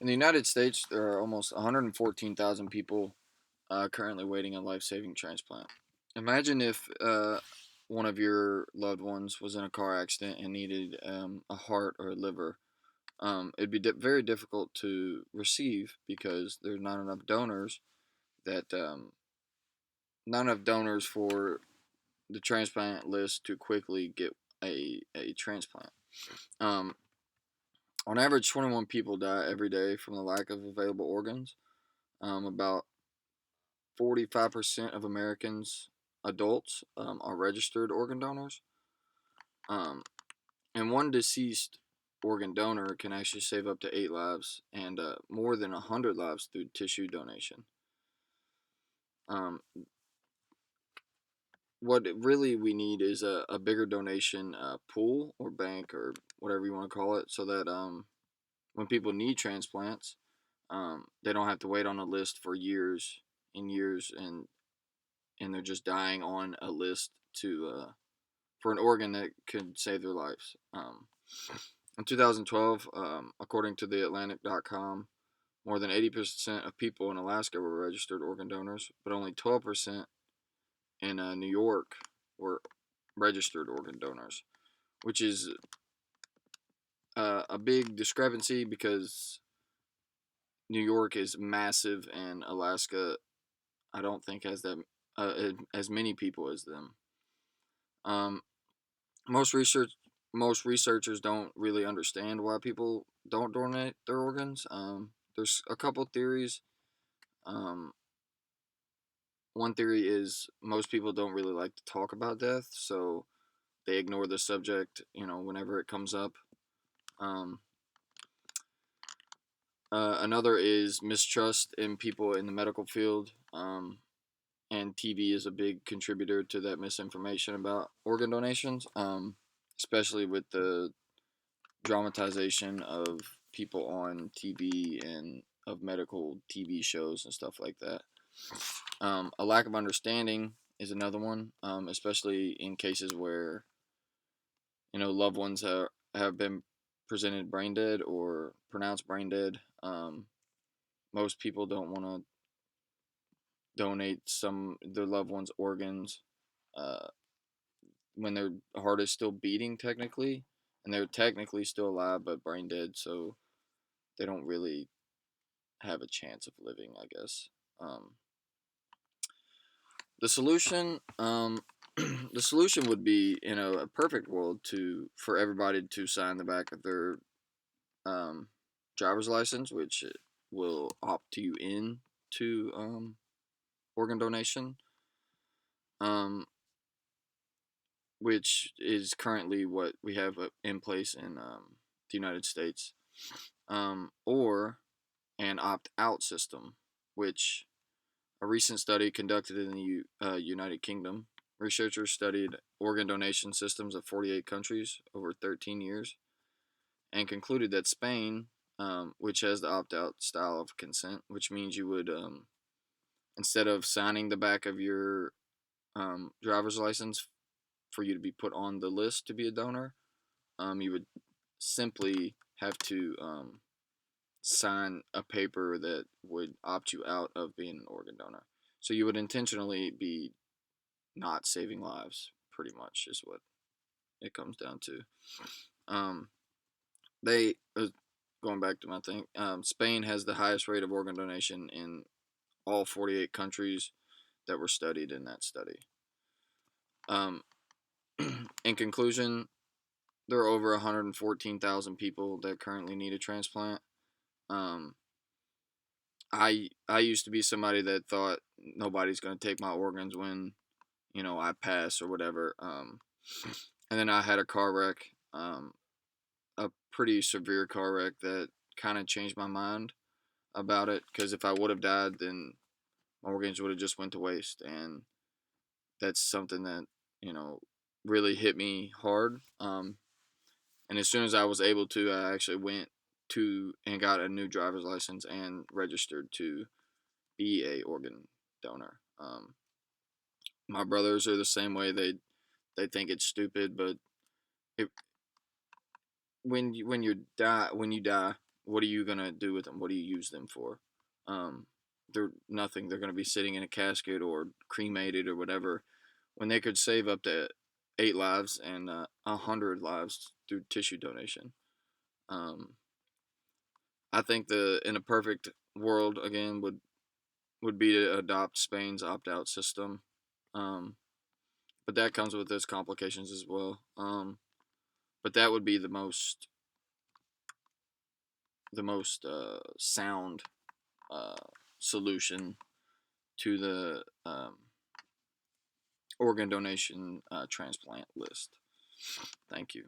In the United States, there are almost 114,000 people currently waiting a life saving transplant. Imagine if one of your loved ones was in a car accident and needed a heart or a liver. It'd be very difficult to receive because there's that not enough donors for the transplant list to quickly get a transplant. Um, on average, 21 people die every day from the lack of available organs. About 45% of Americans adults are registered organ donors. Um, and one deceased organ donor can actually save up to 8 lives and more than 100 lives through tissue donation. Um, what really we need is a bigger donation pool or bank or whatever you want to call it so that when people need transplants, they don't have to wait on a list for years and years and they're just dying on a list to for an organ that could save their lives. In 2012, according to TheAtlantic.com, more than 80% of people in Alaska were registered organ donors, but only 12% in New York were registered organ donors, which is a big discrepancy because New York is massive and Alaska, I don't think, has that as many people as them. Um, most research most researchers don't really understand why people don't donate their organs. There's a couple theories. Um, one theory is most people don't really like to talk about death, so they ignore the subject. Whenever it comes up. Um, Another is mistrust in people in the medical field. And TV is a big contributor to that misinformation about organ donations, especially with the dramatization of people on TV and of medical TV shows and stuff like that. A lack of understanding is another one, especially in cases where loved ones have been presented brain dead or pronounced brain dead. Most people don't want to donate some their loved ones' organs uh, when their heart is still beating technically, and they're technically still alive but brain dead, so they don't really have a chance of living, I guess. Um, the solution, the solution would be a perfect world to for everybody to sign the back of their um, driver's license, which will opt you in to organ donation, um, which is currently what we have in place in the United States, or an opt out system, which a recent study conducted in the United Kingdom, researchers studied organ donation systems of 48 countries over 13 years and concluded that Spain, which has the opt out style of consent, which means you would, instead of signing the back of your driver's license for you to be put on the list to be a donor, you would simply have to sign a paper that would opt you out of being an organ donor. So you would intentionally be not saving lives, pretty much, is what it comes down to. Um, they going back to my thing. Spain has the highest rate of organ donation in all 48 countries that were studied in that study. Um, in conclusion, there are over 114,000 people that currently need a transplant. Um, I used to be somebody that thought nobody's going to take my organs when I pass or whatever. And then I had a car wreck, a pretty severe car wreck that kind of changed my mind about it. Because if I would have died, then my organs would have just went to waste, and that's something that you know really hit me hard. And as soon as I was able to, I actually went to and got a new driver's license and registered to be a organ donor. My brothers are the same way. They think it's stupid, but it, when you die what are you gonna do with them? What do you use them for? Um, they're nothing. They're gonna be sitting in a casket or cremated or whatever, when they could save up to 8 lives and 100 lives through tissue donation. Um, I think the in a perfect world again would be to adopt Spain's opt out system, um, but that comes with its complications as well. But that would be the most sound uh, solution to the organ donation transplant list. Thank you.